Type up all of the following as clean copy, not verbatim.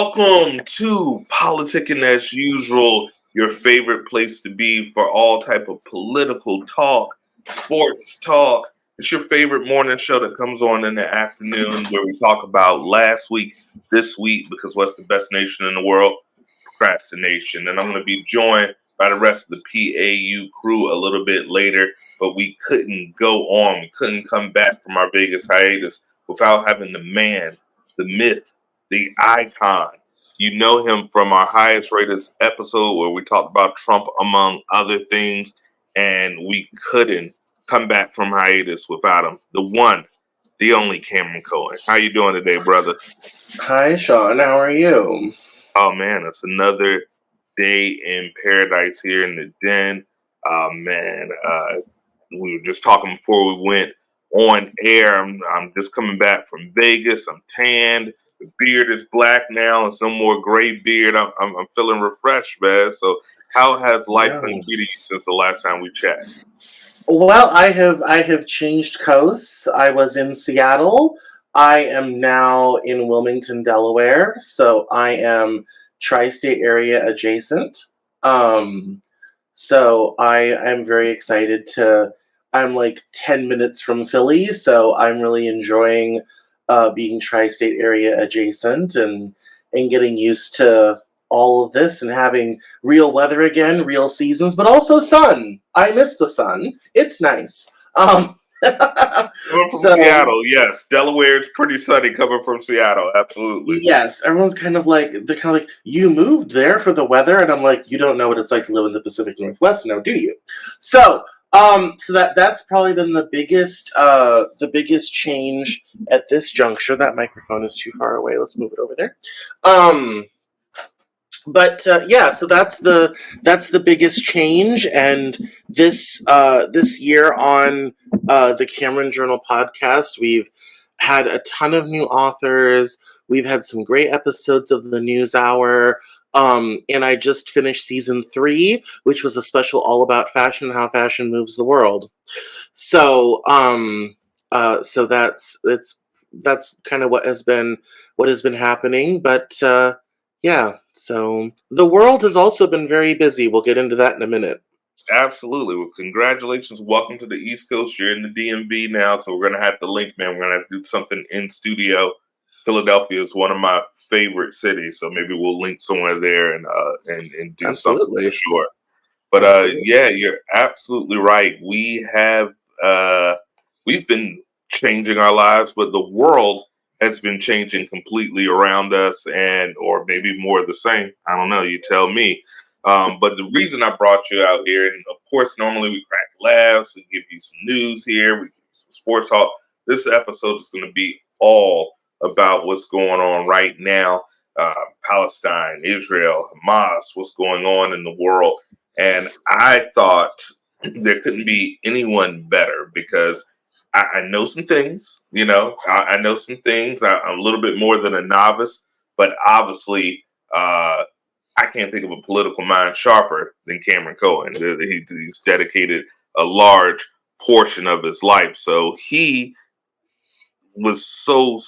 Welcome to Politicking as Usual, your favorite place to be for all type of political talk, sports talk. It's your favorite morning show that comes on in the afternoon where we talk about last week, this week, because what's the best nation in the world? Procrastination. And I'm going to be joined by the rest of the PAU crew a little bit later, but we couldn't go on. We couldn't come back from our Vegas hiatus without having the man, the myth, the icon. You know him from our highest rated episode where we talked about Trump, among other things, and we couldn't come back from hiatus without him. The one, the only Cameron Cowan. How you doing today, brother? Hi, Sean. How are you? Oh man, it's another day in paradise here in the den. We were just talking before we went on air. I'm just coming back from Vegas. I'm tanned. The beard is black now. It's no more gray beard. I'm feeling refreshed, man. So, how has life been Yeah. treating you since the last time we chatted? Well, I have changed coasts. I was in Seattle. I am now in Wilmington, Delaware. So I am tri-state area adjacent. Um, so I am very excited to. I'm like 10 minutes from Philly, so I'm really enjoying being tri-state area adjacent and getting used to all of this and having real weather again, real seasons, but also sun. I miss the sun. It's nice. Coming from So Seattle, yes. Delaware is pretty sunny coming from Seattle. Absolutely. yes, everyone's kind of like they're kind of like you moved there for the weather, and I'm like, you don't know what it's like to live in the Pacific Northwest, now do you? So that's probably been the biggest change at this juncture. That microphone is too far away. Let's move it over there. Um, but yeah, so that's the biggest change, and this year on the Cameron Journal podcast, we've had a ton of new authors. We've had some great episodes of the News Hour. And I just finished season 3, which was a special all about fashion and how fashion moves the world. So that's kind of what has been happening. But yeah, so the world has also been very busy. We'll get into that in a minute. Absolutely. Well, congratulations. Welcome to the East Coast. You're in the DMV now, so we're gonna have to link, man. We're gonna have to do something in studio. Philadelphia is one of my favorite cities, so maybe we'll link somewhere there and do something for Absolutely. sure. But Absolutely. yeah, you're absolutely right. We've been changing our lives, but the world has been changing completely around us, and or maybe more of the same. I don't know. You tell me. But the reason I brought you out here, and of course, normally we crack laughs, we give you some news here, we give you some sports talk. This episode is going to be all about what's going on right now. Palestine, Israel, Hamas, what's going on in the world. And I thought there couldn't be anyone better because I know some things, I know some things. I'm a little bit more than a novice, but obviously, I can't think of a political mind sharper than Cameron Cowan. He's dedicated a large portion of his life. So he was so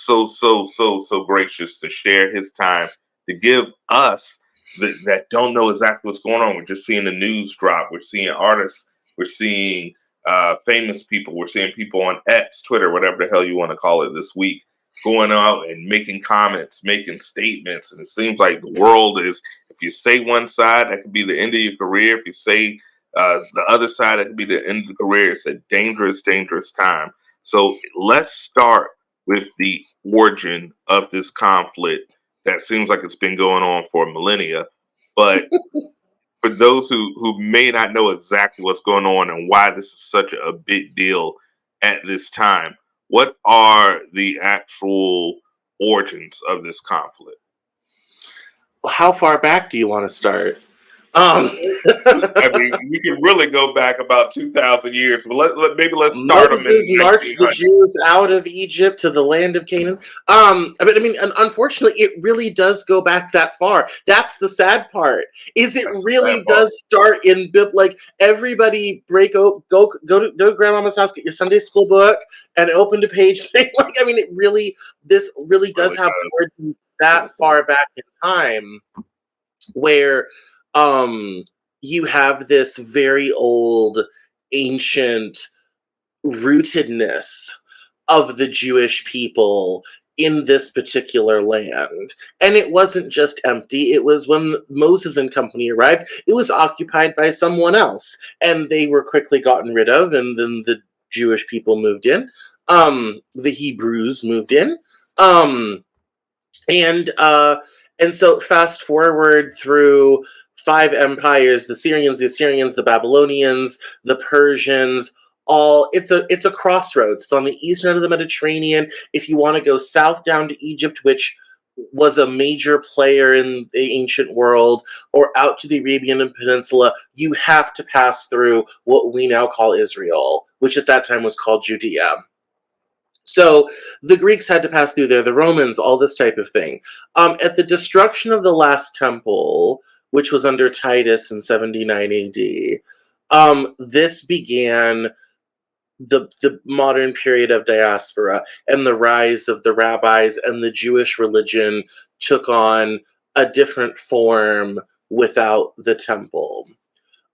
gracious to share his time to give us that don't know exactly what's going on. We're just seeing the news drop. We're seeing artists. We're seeing famous people. We're seeing people on X, Twitter, whatever the hell you want to call it this week, going out and making comments, making statements. And it seems like the world is, if you say one side, that could be the end of your career. If you say the other side, that could be the end of the career. It's a dangerous, dangerous time. So let's start with the origin of this conflict that seems like it's been going on for millennia. But for those who may not know exactly what's going on and why this is such a big deal at this time, what are the actual origins of this conflict? How far back do you want to start? I mean, we can really go back about 2,000 years, but maybe let's start them in Moses marched the 1900. Jews out of Egypt to the land of Canaan. But I mean, unfortunately, it really does go back that far. That's the sad part. Is it That's the sad really part. does start in like everybody go to grandmama's house, get your Sunday school book, and open to page. Like, I mean, this really It does really have does. origins that far back in time, where you have this very old, ancient rootedness of the Jewish people in this particular land. And it wasn't just empty. It was when Moses and company arrived, it was occupied by someone else. And they were quickly gotten rid of, and then the Jewish people moved in. The Hebrews moved in. Um, and uh, and so fast forward through five empires: the Syrians, the Assyrians, the Babylonians, the Persians. All it's a crossroads. It's on the eastern end of the Mediterranean. If you want to go south down to Egypt, which was a major player in the ancient world, or out to the Arabian Peninsula, you have to pass through what we now call Israel, which at that time was called Judea. So the Greeks had to pass through there, the Romans, all this type of thing. At the destruction of the last temple, which was under Titus in 79 AD, this began the modern period of diaspora, and the rise of the rabbis, and the Jewish religion took on a different form without the temple.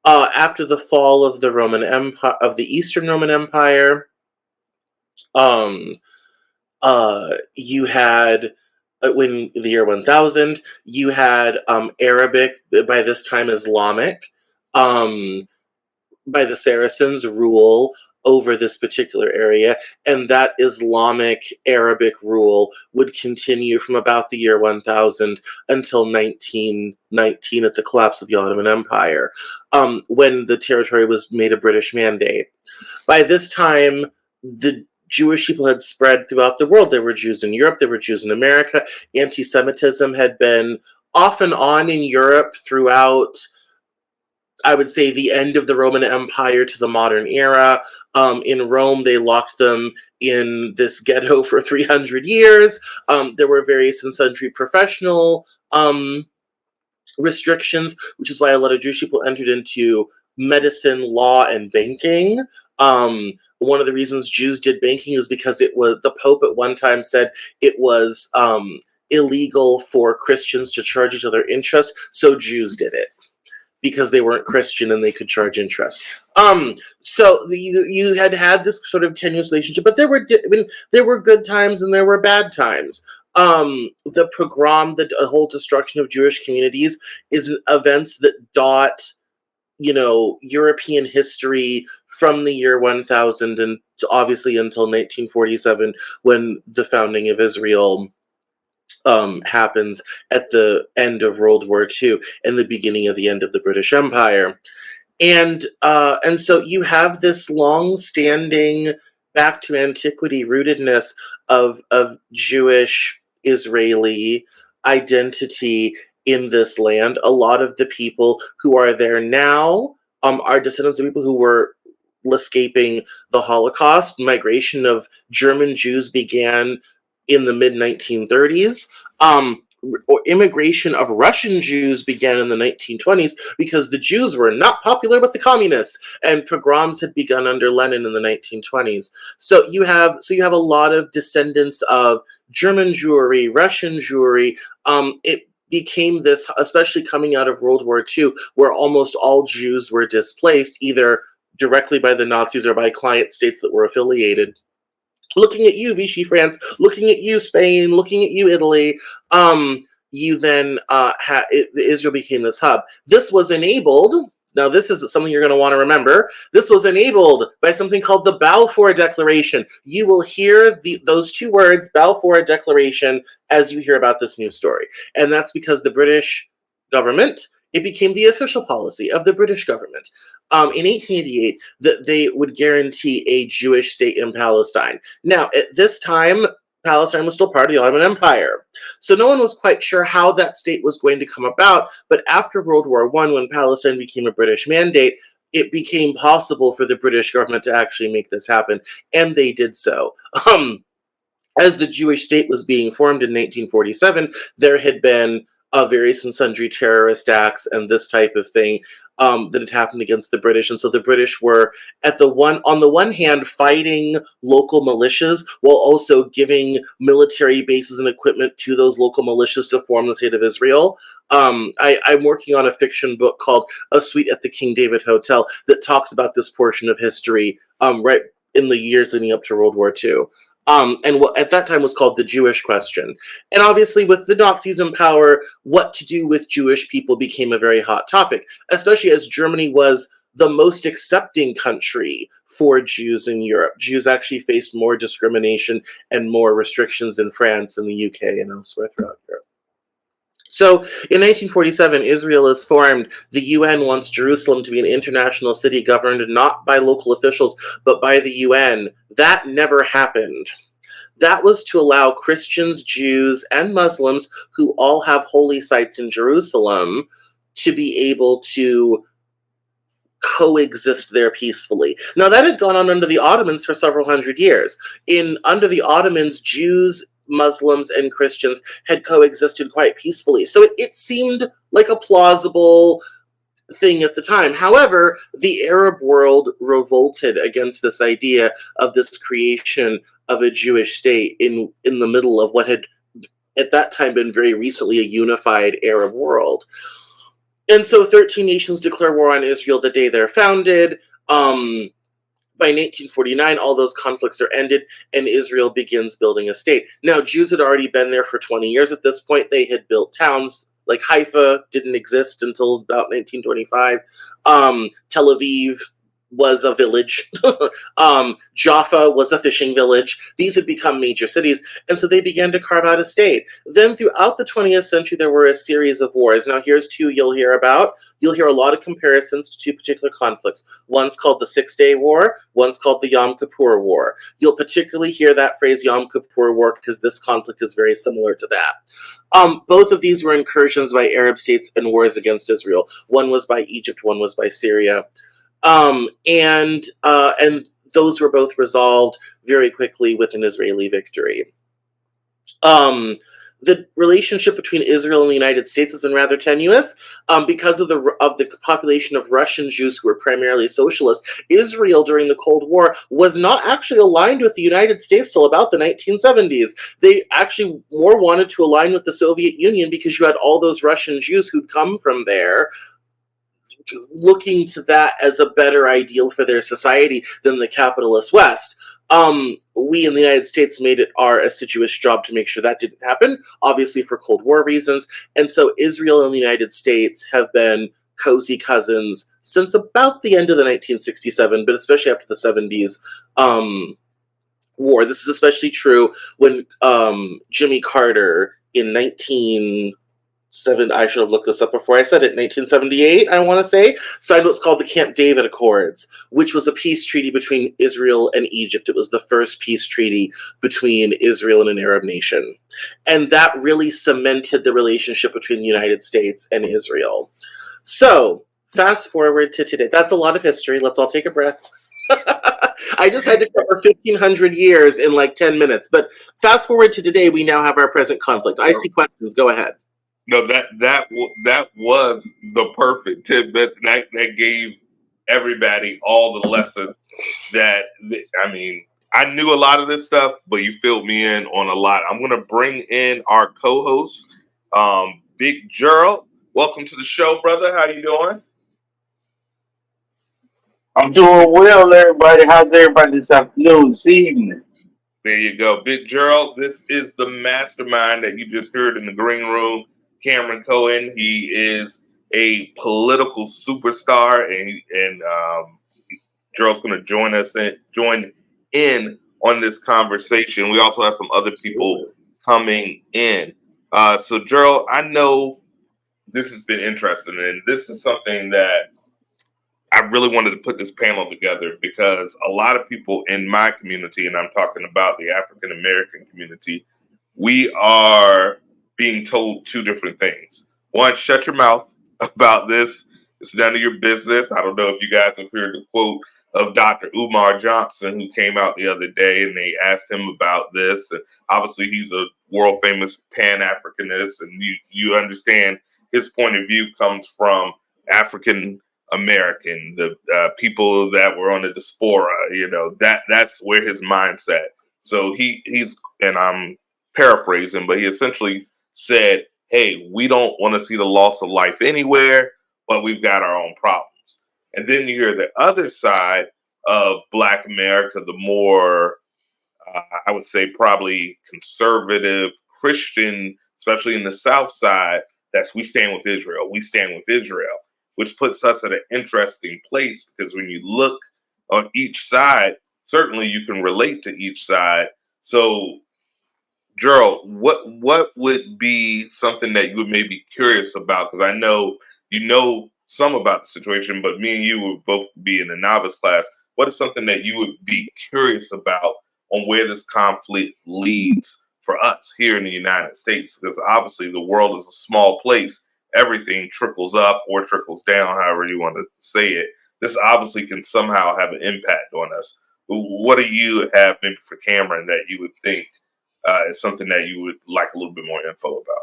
After the fall of the Roman Empire, of the Eastern Roman Empire, um, you had when the year 1000, you had Arabic, by this time Islamic, um, by the Saracens, rule over this particular area, and that Islamic Arabic rule would continue from about the year 1000 until 1919 at the collapse of the Ottoman Empire, when the territory was made a British mandate. By this time, the Jewish people had spread throughout the world. There were Jews in Europe, there were Jews in America. Anti Semitism had been off and on in Europe throughout, I would say, the end of the Roman Empire to the modern era. In Rome, they locked them in this ghetto for 300 years. There were various and sundry professional restrictions, which is why a lot of Jewish people entered into medicine, law, and banking. One of the reasons Jews did banking is because it was the Pope at one time said it was illegal for Christians to charge each other interest, so Jews did it because they weren't Christian and they could charge interest. You had this sort of tenuous relationship, but there were good times and there were bad times. The pogrom, the whole destruction of Jewish communities, is events that dot, European history from the year 1000 and obviously until 1947, when the founding of Israel happens at the end of World War II and the beginning of the end of the British Empire. And so you have this long-standing, back to antiquity rootedness of Jewish Israeli identity in this land. A lot of the people who are there now are descendants of people who were escaping the Holocaust. Migration of German Jews began in the mid 1930s. Or immigration of Russian Jews began in the 1920s because the Jews were not popular with the communists, and pogroms had begun under Lenin in the 1920s. So you have a lot of descendants of German Jewry, Russian Jewry. It became this, especially coming out of World War II, where almost all Jews were displaced, either directly by the Nazis or by client states that were affiliated. Looking at you, Vichy France, looking at you, Spain, looking at you, Italy, you then Israel became this hub. This was enabled. Now, this is something you're going to want to remember. This was enabled by something called the Balfour Declaration. You will hear those two words, Balfour Declaration, as you hear about this news story. And that's because the British government, it became the official policy of the British government in 1888 that they would guarantee a Jewish state in Palestine. Now, at this time, Palestine was still part of the Ottoman Empire. So no one was quite sure how that state was going to come about, but after World War I, when Palestine became a British mandate, it became possible for the British government to actually make this happen, and they did so. As the Jewish state was being formed in 1947, there had been various and sundry terrorist acts and this type of thing that had happened against the British, and so the British were on the one hand fighting local militias while also giving military bases and equipment to those local militias to form the state of Israel. I'm working on a fiction book called A Suite at the King David Hotel that talks about this portion of history right in the years leading up to World War II. And what at that time was called the Jewish question. And obviously, with the Nazis in power, what to do with Jewish people became a very hot topic, especially as Germany was the most accepting country for Jews in Europe. Jews actually faced more discrimination and more restrictions in France and the UK and elsewhere throughout Europe. So in 1947, Israel is formed. The UN wants Jerusalem to be an international city governed not by local officials, but by the UN. That never happened. That was to allow Christians, Jews, and Muslims who all have holy sites in Jerusalem to be able to coexist there peacefully. Now, that had gone on under the Ottomans for several hundred years. Under the Ottomans, Jews, Muslims, and Christians had coexisted quite peacefully. So it seemed like a plausible thing at the time. However, the Arab world revolted against this idea of this creation of a Jewish state in the middle of what had at that time been very recently a unified Arab world. And so 13 nations declare war on Israel the day they're founded. By 1949, all those conflicts are ended, and Israel begins building a state. Now, Jews had already been there for 20 years at this point. They had built towns. Like Haifa didn't exist until about 1925. Tel Aviv was a village. Jaffa was a fishing village. These had become major cities, and so they began to carve out a state. Then throughout the 20th century, there were a series of wars. Now here's two you'll hear about. You'll hear a lot of comparisons to two particular conflicts. One's called the Six-Day War. One's called the Yom Kippur War. You'll particularly hear that phrase Yom Kippur War because this conflict is very similar to that. Both of these were incursions by Arab states and wars against Israel. One was by Egypt, one was by Syria. And those were both resolved very quickly with an Israeli victory. The relationship between Israel and the United States has been rather tenuous because of the population of Russian Jews who were primarily socialist. Israel during the Cold War was not actually aligned with the United States till about the 1970s. They actually more wanted to align with the Soviet Union because you had all those Russian Jews who'd come from there, looking to that as a better ideal for their society than the capitalist West. We in the United States made it our assiduous job to make sure that didn't happen, obviously for Cold War reasons. And so Israel and the United States have been cozy cousins since about the end of the 1967, but especially after the 70s war. This is especially true when Jimmy Carter in I should have looked this up before I said it, 1978, I want to say, signed what's called the Camp David Accords, which was a peace treaty between Israel and Egypt. It was the first peace treaty between Israel and an Arab nation. And that really cemented the relationship between the United States and Israel. So, fast forward to today. That's a lot of history. Let's all take a breath. I just had to cover 1,500 years in like 10 minutes. But fast forward to today, we now have our present conflict. I see questions. Go ahead. No, that was the perfect tidbit. That gave everybody all the lessons that I knew a lot of this stuff, but you filled me in on a lot. I'm going to bring in our co-host, Big Gerald. Welcome to the show, brother. How you doing? I'm doing well, everybody. How's everybody this afternoon, this evening? There you go. Big Gerald, this is the mastermind that you just heard in the green room. Cameron Cowan, he is a political superstar, and Gerald's going to join in on this conversation. We also have some other people coming in. So Gerald, I know this has been interesting, and this is something that I really wanted to put this panel together because a lot of people in my community, and I'm talking about the African American community, we are being told two different things. One, shut your mouth about this. It's none of your business. I don't know if you guys have heard the quote of Dr. Umar Johnson, who came out the other day and they asked him about this. And obviously, he's a world famous Pan Africanist, and you understand his point of view comes from African American, the people that were on the diaspora. That's where his mindset. So he's, and I'm paraphrasing, but he essentially said, hey, we don't want to see the loss of life anywhere, but we've got our own problems. And then you hear the other side of Black America, the more, I would say, probably conservative Christian, especially in the South side, that's we stand with Israel. We stand with Israel, which puts us at an interesting place because when you look on each side, certainly you can relate to each side. So Gerald, what would be something that you would maybe curious about? Because I know you know some about the situation, but me and you would both be in the novice class. What is something that you would be curious about on where this conflict leads for us here in the United States? Because obviously the world is a small place. Everything trickles up or trickles down, however you want to say it. This obviously can somehow have an impact on us. What do you have maybe for Cameron that you would think is something that you would like a little bit more info about?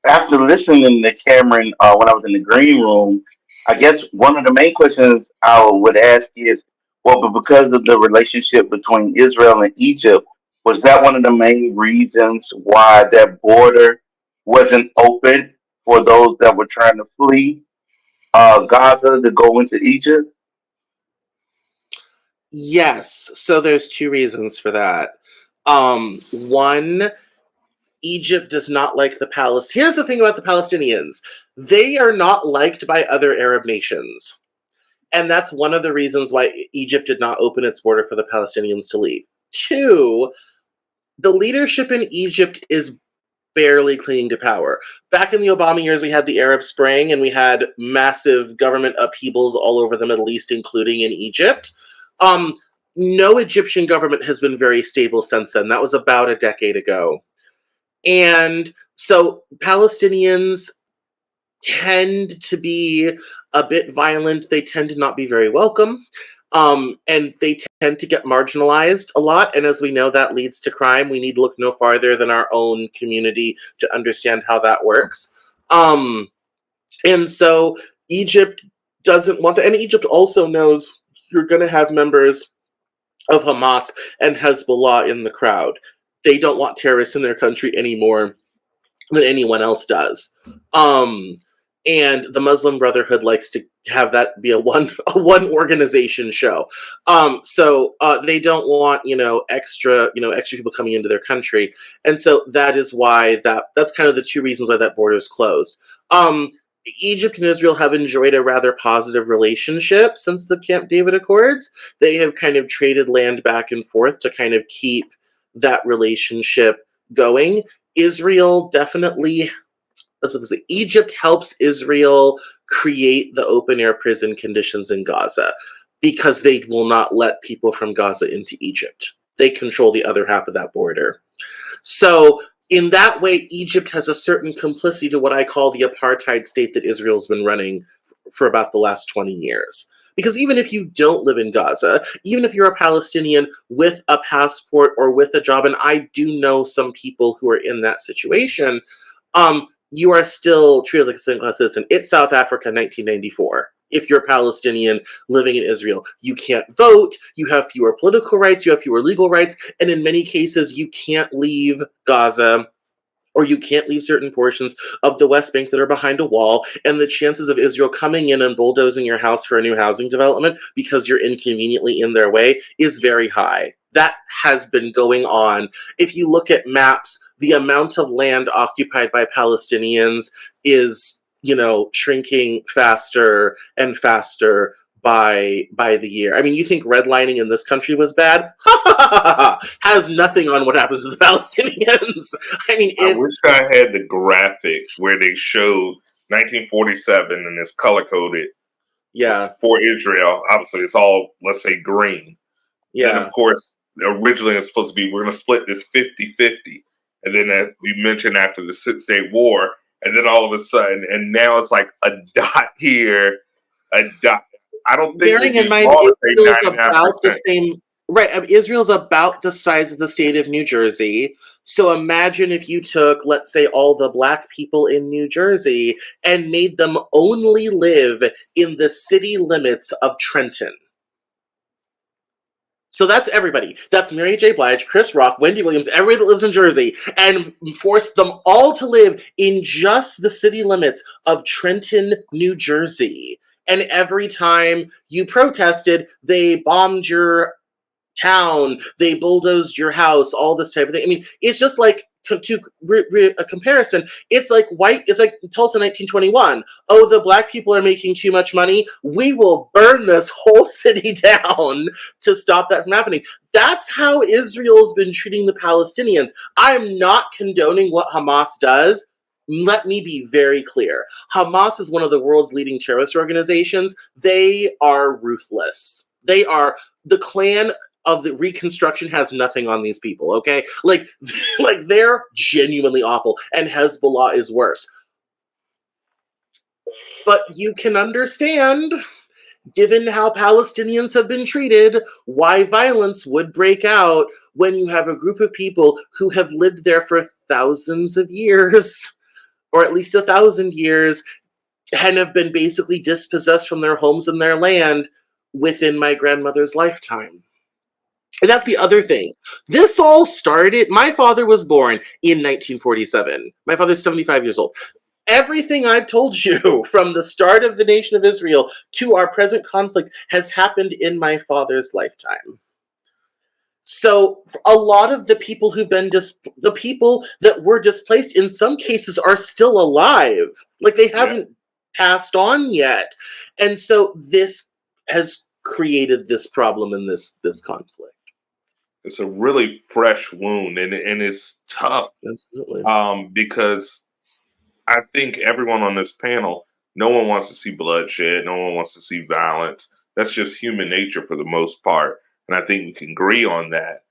After listening to Cameron when I was in the green room, I guess one of the main questions I would ask is, well, but because of the relationship between Israel and Egypt, was that one of the main reasons why that border wasn't open for those that were trying to flee Gaza to go into Egypt? Yes. So there's two reasons for that. One, Egypt does not like the Palestinians. Here's the thing about the Palestinians. They are not liked by other Arab nations. And that's one of the reasons why Egypt did not open its border for the Palestinians to leave. Two, the leadership in Egypt is barely clinging to power. Back in the Obama years, we had the Arab Spring and we had massive government upheavals all over the Middle East, including in Egypt. Um, no Egyptian government has been very stable since then. That was about a decade ago. And so Palestinians tend to be a bit violent. They tend to not be very welcome. And they tend to get marginalized a lot. And as we know, that leads to crime. We need to look no farther than our own community to understand how that works. And so Egypt doesn't want that. And Egypt also knows you're going to have members of Hamas and Hezbollah in the crowd. They don't want terrorists in their country anymore than anyone else does. And the Muslim Brotherhood likes to have that be a one organization show. So they don't want extra people coming into their country, and so that is why that's kind of the two reasons why that border is closed. Egypt and Israel have enjoyed a rather positive relationship since the Camp David Accords. They have kind of traded land back and forth to kind of keep that relationship going. Israel definitely, that's what they say. Egypt helps Israel create the open air prison conditions in Gaza because they will not let people from Gaza into Egypt. They control the other half of that border. So in that way, Egypt has a certain complicity to what I call the apartheid state that Israel's been running for about the last 20 years. Because even if you don't live in Gaza, even if you're a Palestinian with a passport or with a job, and I do know some people who are in that situation, you are still treated like a second-class citizen. It's South Africa, 1994. If you're Palestinian living in Israel, you can't vote, you have fewer political rights, you have fewer legal rights, and in many cases, you can't leave Gaza or you can't leave certain portions of the West Bank that are behind a wall, and the chances of Israel coming in and bulldozing your house for a new housing development because you're inconveniently in their way is very high. That has been going on. If you look at maps, the amount of land occupied by Palestinians is, shrinking faster and faster by the year. I mean, you think redlining in this country was bad? Has nothing on what happens to the Palestinians. I mean, I wish I had the graphic where they showed 1947 and it's color coded Yeah. for Israel. Obviously, it's all, let's say, green. Then, of Yeah. course, originally it's supposed to be, we're going to split this 50-50. And then we mentioned after the Six-Day War, and then all of a sudden, and now it's like a dot here, a dot. I don't think we'll Bearing in be mind, wrong to say Israel's about the 99%. same. Right, Israel's about the size of the state of New Jersey. So imagine if you took, let's say, all the black people in New Jersey and made them only live in the city limits of Trenton. So that's everybody. That's Mary J. Blige, Chris Rock, Wendy Williams, everybody that lives in Jersey, and force them all to live in just the city limits of Trenton, New Jersey. And every time you protested, they bombed your town, they bulldozed your house, all this type of thing. I mean, it's just like a comparison. It's like it's like Tulsa 1921. Oh, the black people are making too much money. We will burn this whole city down to stop that from happening. That's how Israel's been treating the Palestinians. I'm not condoning what Hamas does. Let me be very clear. Hamas is one of the world's leading terrorist organizations. They are ruthless. They are the clan of the Reconstruction has nothing on these people, okay? Like they're genuinely awful, and Hezbollah is worse. But you can understand, given how Palestinians have been treated, why violence would break out when you have a group of people who have lived there for thousands of years, or at least 1,000 years, and have been basically dispossessed from their homes and their land within my grandmother's lifetime. And that's the other thing. This all started, my father was born in 1947. My father's 75 years old. Everything I've told you from the start of the nation of Israel to our present conflict has happened in my father's lifetime. So a lot of the people who've been the people that were displaced in some cases are still alive. Like they haven't passed on yet. And so this has created this problem and this conflict. It's a really fresh wound, and it's tough Absolutely. because I think everyone on this panel, no one wants to see bloodshed, no one wants to see violence. That's just human nature for the most part, and I think we can agree on that.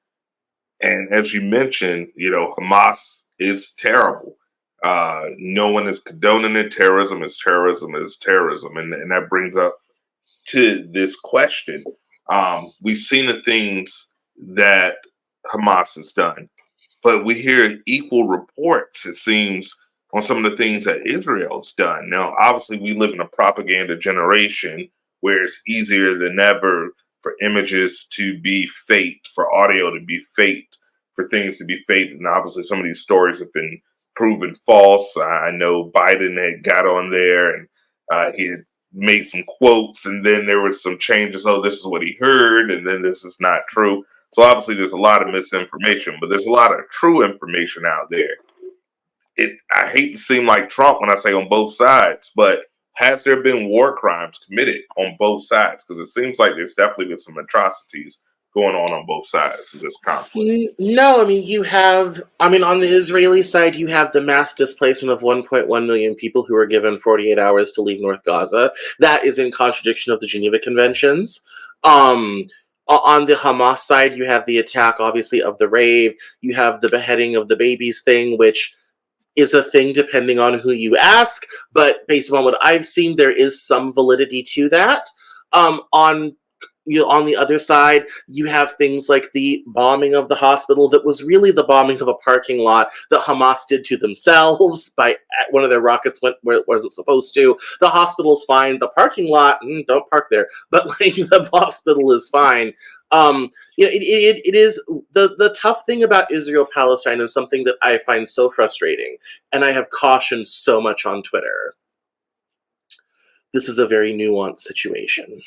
And as you mentioned, Hamas is terrible. No one is condoning it. Terrorism is terrorism is terrorism, and that brings up to this question. We've seen the things that Hamas has done, but we hear equal reports, it seems, on some of the things that Israel's done. Now, obviously, we live in a propaganda generation where it's easier than ever for images to be faked, for audio to be faked, for things to be faked. And obviously, some of these stories have been proven false. I know Biden had got on there and he had made some quotes, and then there was some changes. Oh, this is what he heard, and then this is not true. So obviously, there's a lot of misinformation, but there's a lot of true information out there. I hate to seem like Trump when I say on both sides, but has there been war crimes committed on both sides? Because it seems like there's definitely been some atrocities going on both sides of this conflict. No, on the Israeli side, you have the mass displacement of 1.1 million people who were given 48 hours to leave North Gaza. That is in contradiction of the Geneva Conventions. On the Hamas side, you have the attack, obviously, of the rave. You have the beheading of the babies thing, which is a thing depending on who you ask, but based on what I've seen, there is some validity to that. On the other side, you have things like the bombing of the hospital that was really the bombing of a parking lot that Hamas did to themselves by one of their rockets went where it wasn't supposed to. The hospital's fine. The parking lot, don't park there. But like the hospital is fine. It is the tough thing about Israel Palestine is something that I find so frustrating, and I have cautioned so much on Twitter. This is a very nuanced situation.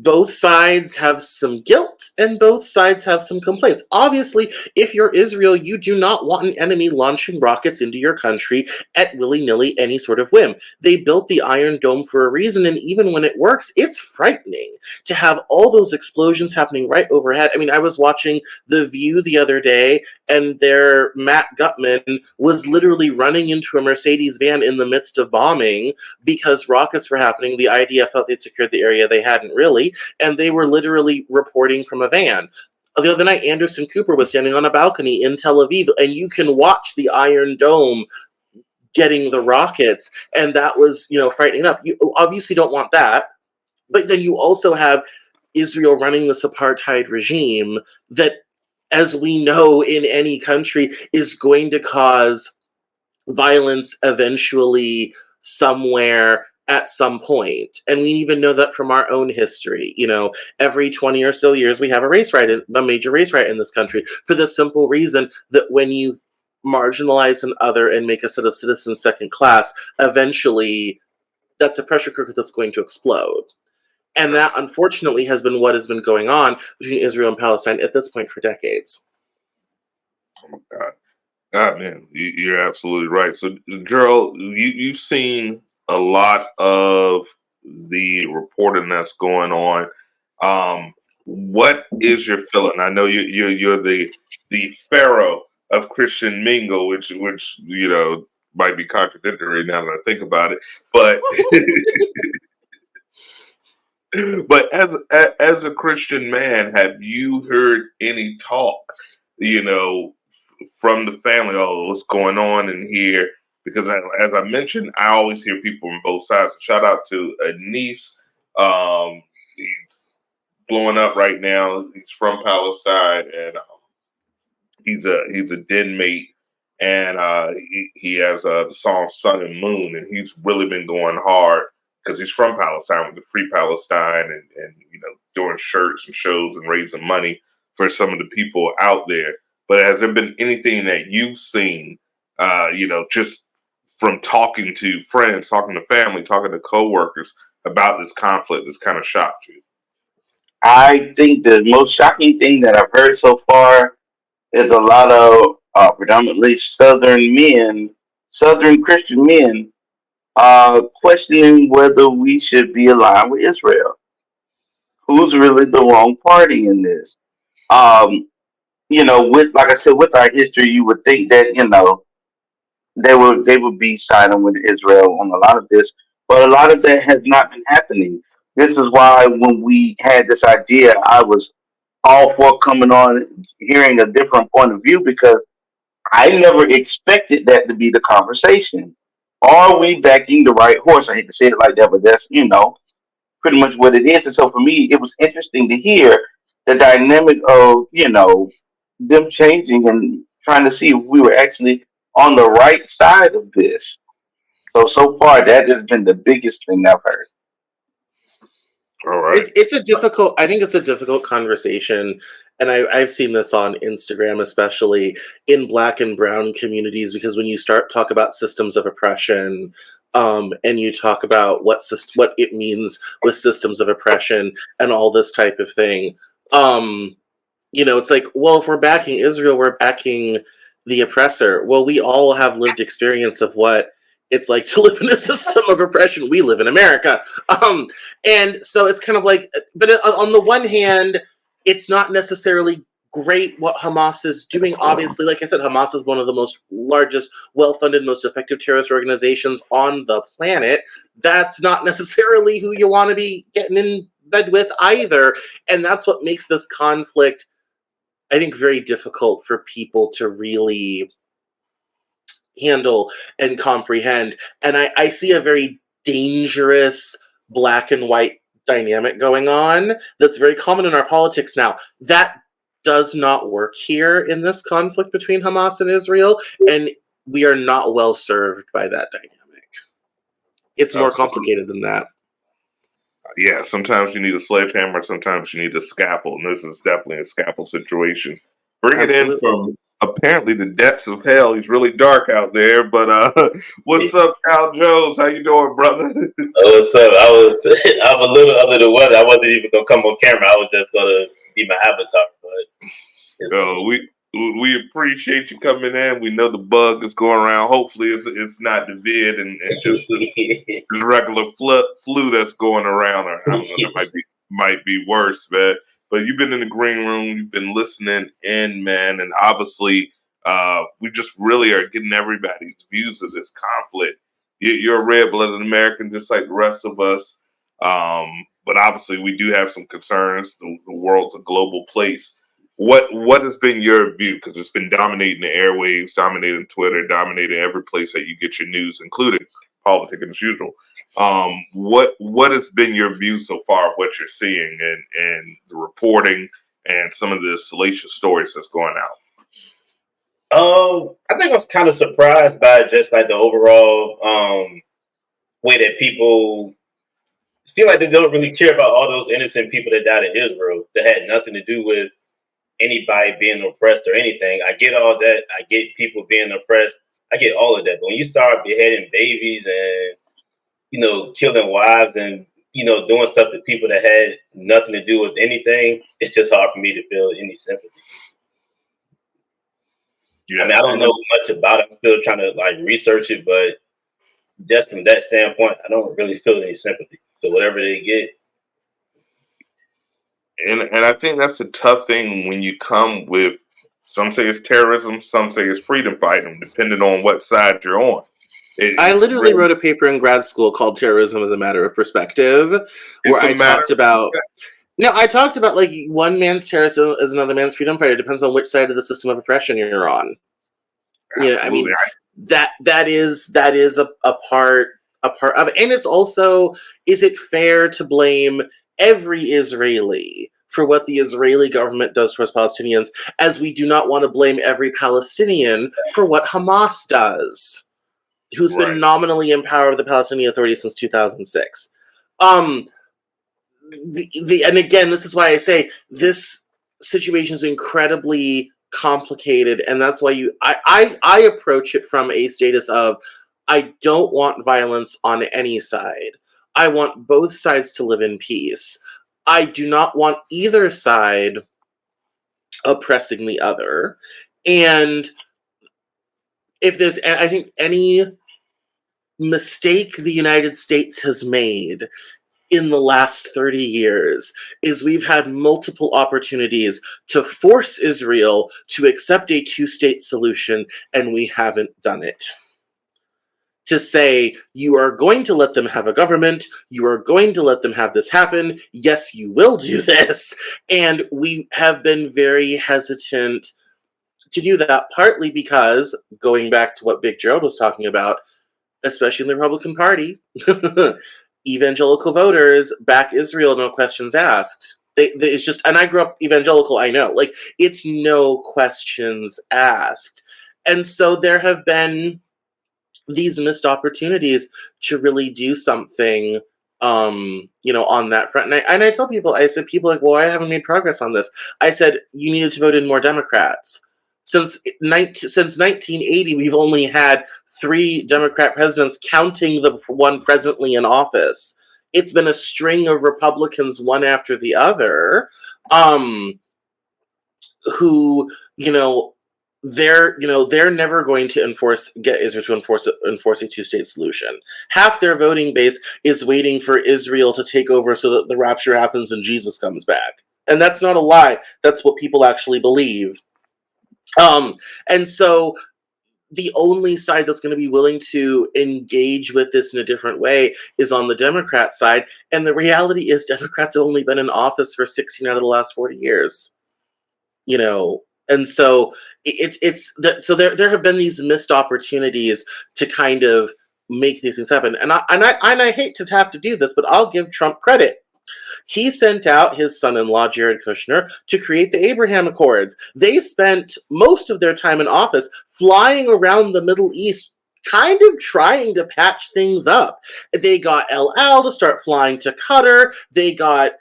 both sides have some guilt and both sides have some complaints. Obviously, if you're Israel, you do not want an enemy launching rockets into your country at willy-nilly any sort of whim. They built the Iron Dome for a reason, and even when it works, it's frightening to have all those explosions happening right overhead. I mean, I was watching The View the other day, and their Matt Gutman was literally running into a Mercedes van in the midst of bombing because rockets were happening. The IDF thought they'd secured the area. They hadn't really, and they were literally reporting from a van. The other night, Anderson Cooper was standing on a balcony in Tel Aviv, and you can watch the Iron Dome getting the rockets, and that was, frightening enough. You obviously don't want that, but then you also have Israel running this apartheid regime that, as we know in any country, is going to cause violence eventually somewhere at some point. And we even know that from our own history. Every 20 or so years we have a major race riot in this country, for the simple reason that when you marginalize an other and make a set of citizens second class, eventually that's a pressure cooker that's going to explode. And that, unfortunately, has been what has been going on between Israel and Palestine at this point for decades. Oh my God. God, man, you're absolutely right. So, Gerald, you've seen a lot of the reporting that's going on. What is your feeling? I know you're the pharaoh of Christian Mingle, which might be contradictory now that I think about it. But but as a Christian man, have you heard any talk, from the family? Oh, what's going on in here? Because as I mentioned, I always hear people on both sides. Shout out to a niece. He's blowing up right now. He's from Palestine, and he's a den mate, and he has the song "Sun and Moon," and he's really been going hard because he's from Palestine with the Free Palestine, and doing shirts and shows and raising money for some of the people out there. But has there been anything that you've seen, just from talking to friends, talking to family, talking to coworkers about this conflict that's kind of shocked you? I think the most shocking thing that I've heard so far is a lot of predominantly Southern men, Southern Christian men, questioning whether we should be aligned with Israel. Who's really the wrong party in this? Um, with like I said, with our history, you would think that they would be siding with Israel on a lot of this, but a lot of that has not been happening. This is why when we had this idea, I was all for coming on, hearing a different point of view, because I never expected that to be the conversation. Are we backing the right horse? I hate to say it like that, but that's pretty much what it is. And so for me, it was interesting to hear the dynamic of them changing and trying to see if we were actually on the right side of this. So far, that has been the biggest thing I've heard. All right. It's a difficult. I think it's a difficult conversation, and I've seen this on Instagram, especially in Black and Brown communities, because when you start talk about systems of oppression, and you talk about what it means with systems of oppression and all this type of thing, it's like, well, if we're backing Israel, we're backing the oppressor. Well, we all have lived experience of what it's like to live in a system of oppression. We live in America. And so it's kind of like, but on the one hand, it's not necessarily great what Hamas is doing. Obviously, like I said, Hamas is one of the most largest, well-funded, most effective terrorist organizations on the planet. That's not necessarily who you want to be getting in bed with either. And that's what makes this conflict, I think, very difficult for people to really handle and comprehend. And I see a very dangerous black and white dynamic going on that's very common in our politics now. That does not work here in this conflict between Hamas and Israel, and we are not well served by that dynamic. It's more Absolutely. complicated than that. Yeah, sometimes you need a sledgehammer, sometimes you need a scalpel, and this is definitely a scalpel situation. Bring it in Absolutely. apparently the depths of hell. He's really dark out there. But Yeah. what's up, Al Jones? How you doing, brother? Oh, what's up? I'm a little under the weather. I wasn't even gonna come on camera. I was just gonna be my avatar, but it's Oh, we appreciate you coming in. We know the bug is going around. Hopefully, it's not the vid and just this regular flu that's going around. Or I don't know, that might be worse, man. But you've been in the green room. You've been listening in, man, and obviously, we just really are getting everybody's views of this conflict. You're a red-blooded American, just like the rest of us. But obviously, we do have some concerns. The world's a global place. What has been your view? Because it's been dominating the airwaves, dominating Twitter, dominating every place that you get your news, including Politicking as Usual. What has been your view so far of what you're seeing and the reporting and some of the salacious stories that's going out? I think I was kind of surprised by just like the overall way that people seem like they don't really care about all those innocent people that died in Israel that had nothing to do with anybody being oppressed or anything. I get all that. I get people being oppressed. I get all of that. But when you start beheading babies and killing wives and doing stuff to people that had nothing to do with anything, it's just hard for me to feel any sympathy. Yeah, I mean, I don't know much about it. I'm still trying to like research it, but just from that standpoint, I don't really feel any sympathy. So whatever they get, and I think that's a tough thing when you come with some say it's terrorism, some say it's freedom fighting, depending on what side you're on. I It's literally really, wrote a paper in grad school called Terrorism as a Matter of Perspective, where it's a I matter talked of about perspective. no, I talked about like one man's terrorism is another man's freedom fighter. It depends on which side of the system of oppression you're on. I Absolutely. mean that is a part of it. And it's also, is it fair to blame every Israeli for what the Israeli government does towards Palestinians, as we do not want to blame every Palestinian for what Hamas does, who's been Right. nominally in power of the Palestinian Authority since 2006. And again, this is why I say this situation is incredibly complicated, and that's why I approach it from a status of, I don't want violence on any side. I want both sides to live in peace. I do not want either side oppressing the other. And if there's, I think, any mistake the United States has made in the last 30 years is we've had multiple opportunities to force Israel to accept a two-state solution, and we haven't done it. To say, you are going to let them have a government, you are going to let them have this happen, yes, you will do this, and we have been very hesitant to do that, partly because, going back to what Big Gerald was talking about, especially in the Republican Party, evangelical voters back Israel, no questions asked. It's just, and I grew up evangelical, I know, like, it's no questions asked. And so there have been these missed opportunities to really do something, on that front. And I tell people, I said, people are like, well, I haven't made progress on this. I said, you needed to vote in more Democrats. Since 1980, we've only had 3 Democrat presidents, counting the one presently in office. It's been a string of Republicans, one after the other, who, they're never going to get Israel to enforce a two-state solution. Half their voting base is waiting for Israel to take over so that the rapture happens and Jesus comes back. And that's not a lie. That's what people actually believe. And so the only side that's going to be willing to engage with this in a different way is on the Democrat side. And the reality is Democrats have only been in office for 16 out of the last 40 years. And so so there have been these missed opportunities to kind of make these things happen. And I hate to have to do this, but I'll give Trump credit. He sent out his son-in-law, Jared Kushner, to create the Abraham Accords. They spent most of their time in office flying around the Middle East, kind of trying to patch things up. They got El Al to start flying to Qatar. They got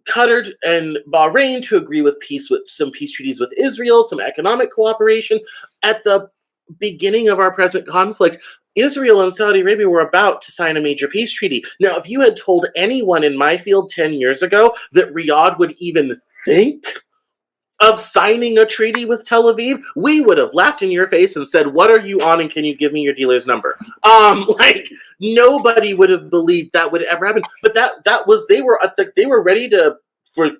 Qatar and Bahrain to agree with some peace treaties with Israel, some economic cooperation. At the beginning of our present conflict, Israel and Saudi Arabia were about to sign a major peace treaty. Now, if you had told anyone in my field 10 years ago that Riyadh would even think of signing a treaty with Tel Aviv, we would have laughed in your face and said, "What are you on, and can you give me your dealer's number?" Like, nobody would have believed that would ever happen. But that was, they were ready for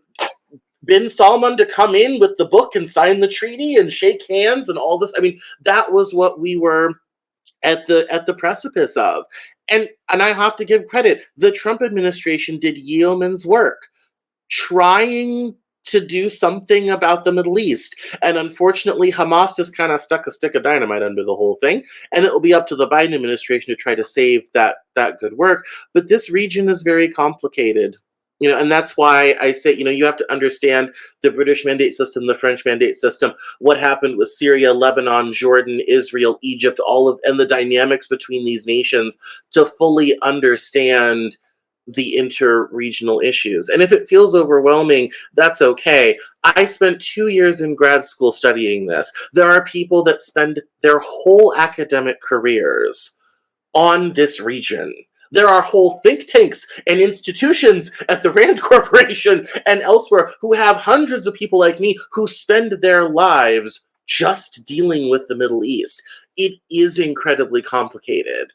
Bin Salman to come in with the book and sign the treaty and shake hands and all this. I mean, that was what we were at the precipice of. And I have to give credit. The Trump administration did yeoman's work trying to do something about the Middle East. And unfortunately, Hamas just kind of stuck a stick of dynamite under the whole thing. And it will be up to the Biden administration to try to save that good work. But this region is very complicated. And that's why I say, you have to understand the British mandate system, the French mandate system, what happened with Syria, Lebanon, Jordan, Israel, Egypt, and the dynamics between these nations to fully understand the inter-regional issues. And if it feels overwhelming, that's okay. I spent 2 years in grad school studying this. There are people that spend their whole academic careers on this region. There are whole think tanks and institutions at the Rand Corporation and elsewhere who have hundreds of people like me who spend their lives just dealing with the Middle East. It is incredibly complicated.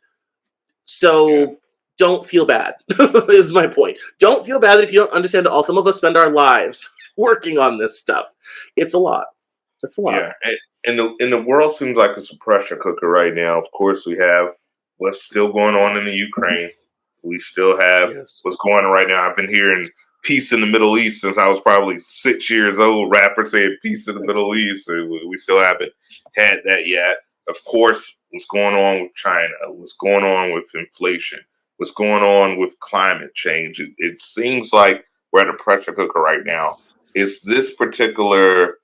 So don't feel bad, is my point. Don't feel bad if you don't understand it all. Some of us spend our lives working on this stuff. It's a lot. It's a lot. Yeah. And the world seems like it's a pressure cooker right now. Of course, we have what's still going on in the Ukraine. We still have what's going on right now. I've been hearing peace in the Middle East since I was probably 6 years old. Rappers saying peace in the Middle East. We still haven't had that yet. Of course, what's going on with China, what's going on with inflation, what's going on with climate change. It seems like we're at a pressure cooker right now. Is this particular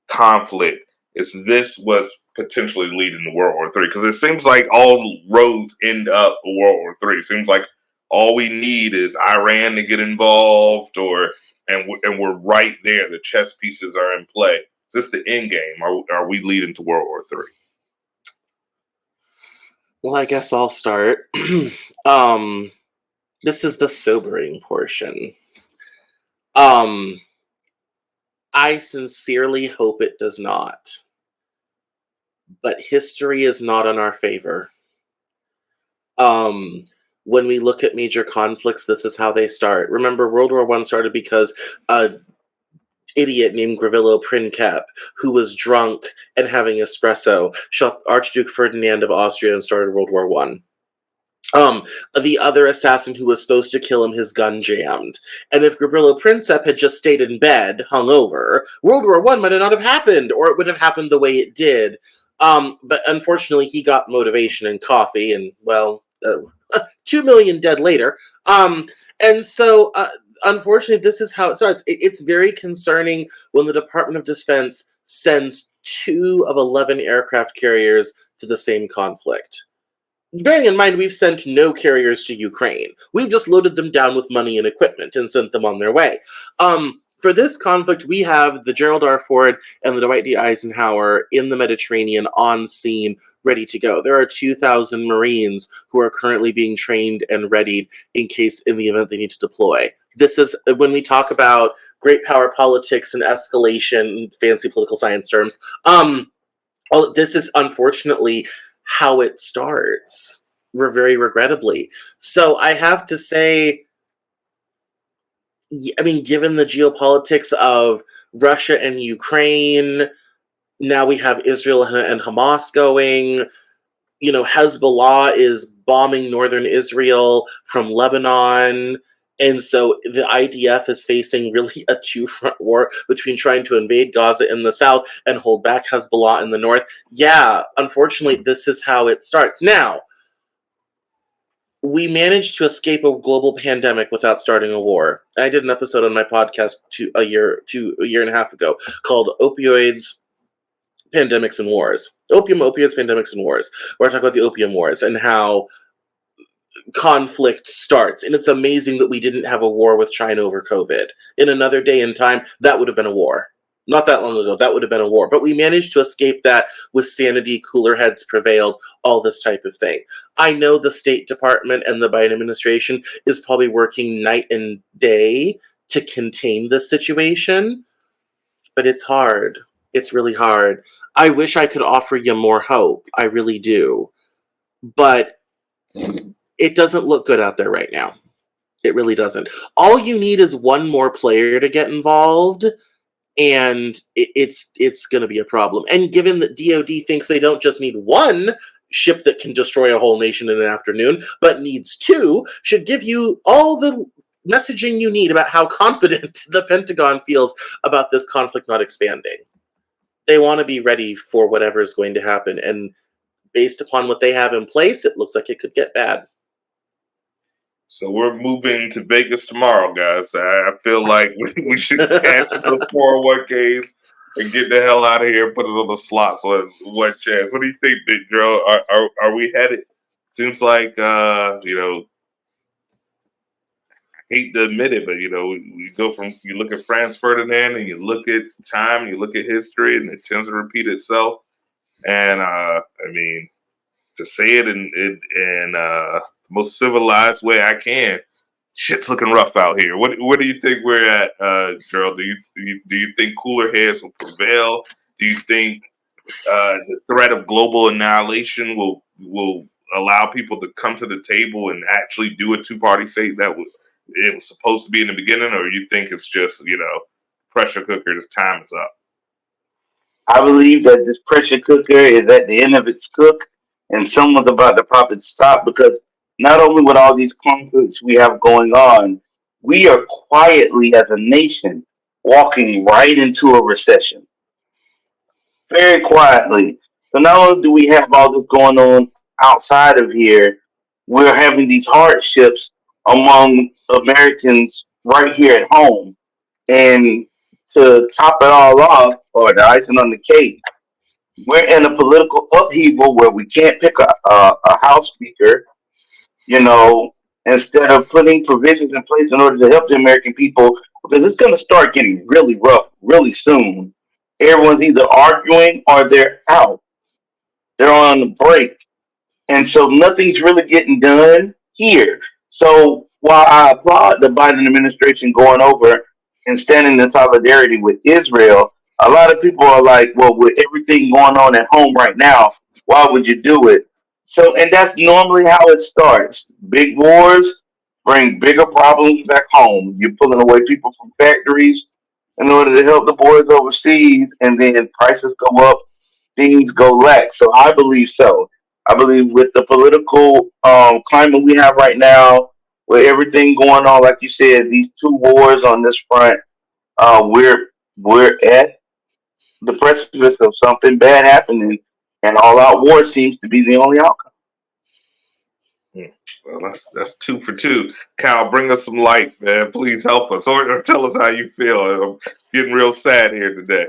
conflict, is this what's potentially leading to World War III? Because it seems like all roads end up a World War III. It seems like all we need is Iran to get involved, and we're right there. The chess pieces are in play. Is this the end game? Are we leading to World War III? Well, I guess I'll start. This is the sobering portion. I sincerely hope it does not. But history is not in our favor. When we look at major conflicts, this is how they start. Remember, World War I started because an idiot named Gavrilo Princip, who was drunk and having espresso, shot Archduke Ferdinand of Austria and started World War I. The other assassin who was supposed to kill him, his gun jammed. And if Gavrilo Princip had just stayed in bed, hungover, World War I might not have happened, or it would have happened the way it did. But unfortunately, he got motivation and coffee, and, 2 million dead later. And so, unfortunately, this is how it starts. It's very concerning when the Department of Defense sends 2 of 11 aircraft carriers to the same conflict. Bearing in mind, we've sent no carriers to Ukraine. We've just loaded them down with money and equipment and sent them on their way. For this conflict, we have the Gerald R. Ford and the Dwight D. Eisenhower in the Mediterranean on scene, ready to go. There are 2,000 Marines who are currently being trained and readied in the event they need to deploy. This is when we talk about great power politics and escalation, fancy political science terms. This is unfortunately how it starts, very regrettably. So I have to say, given the geopolitics of Russia and Ukraine, now we have Israel and Hamas going. Hezbollah is bombing northern Israel from Lebanon. And so the IDF is facing really a 2-front war between trying to invade Gaza in the south and hold back Hezbollah in the north. Yeah, unfortunately, this is how it starts. Now, we managed to escape a global pandemic without starting a war. I did an episode on my podcast a year and a half ago called Opioids, Pandemics, and Wars. Opioids, Pandemics, and Wars, where I talk about the Opium Wars and how conflict starts. And it's amazing that we didn't have a war with China over COVID. In another day and time, that would have been a war. Not that long ago, that would have been a war. But we managed to escape that with sanity, cooler heads prevailed, all this type of thing. I know the State Department and the Biden administration is probably working night and day to contain the situation, but it's hard. It's really hard. I wish I could offer you more hope. I really do. But it doesn't look good out there right now. It really doesn't. All you need is one more player to get involved, and it's going to be a problem. And given that DoD thinks they don't just need one ship that can destroy a whole nation in an afternoon, but needs two, should give you all the messaging you need about how confident the Pentagon feels about this conflict not expanding. They want to be ready for whatever is going to happen, and based upon what they have in place, it looks like it could get bad. So we're moving to Vegas tomorrow, guys. I feel like we should cancel those 401ks and get the hell out of here and put it on the slots on one chance. What do you think, Big Joe? Are we headed? Seems like I hate to admit it, but we go from, you look at Franz Ferdinand and you look at time, you look at history, and it tends to repeat itself. And I mean, to say it in the most civilized way I can, shit's looking rough out here. What do you think we're at, Gerald? Do you think cooler heads will prevail? Do you think the threat of global annihilation will allow people to come to the table and actually do a two-party state that it was supposed to be in the beginning, or you think it's just pressure cooker? This time is up. I believe that this pressure cooker is at the end of its cook, and someone's about to pop its top, because not only with all these conflicts we have going on, we are quietly as a nation walking right into a recession, very quietly. So not only do we have all this going on outside of here, we're having these hardships among Americans right here at home. And to top it all off, or the icing on the cake, we're in a political upheaval where we can't pick a House Speaker, you know, instead of putting provisions in place in order to help the American people, because it's going to start getting really rough really soon. Everyone's either arguing or they're out. They're on the break. And so nothing's really getting done here. So while I applaud the Biden administration going over and standing in solidarity with Israel, a lot of people are like, well, with everything going on at home right now, why would you do it? So, and that's normally how it starts. Big wars bring bigger problems back home. You're pulling away people from factories in order to help the boys overseas, and then prices go up, things go lax. So I believe so. I believe with the political climate we have right now, with everything going on, like you said, these two wars on this front, we're at the precipice of something bad happening, and all out war seems to be the only outcome. Well, that's two for two. Cal, bring us some light, man. Please help us, or tell us how you feel. I'm getting real sad here today.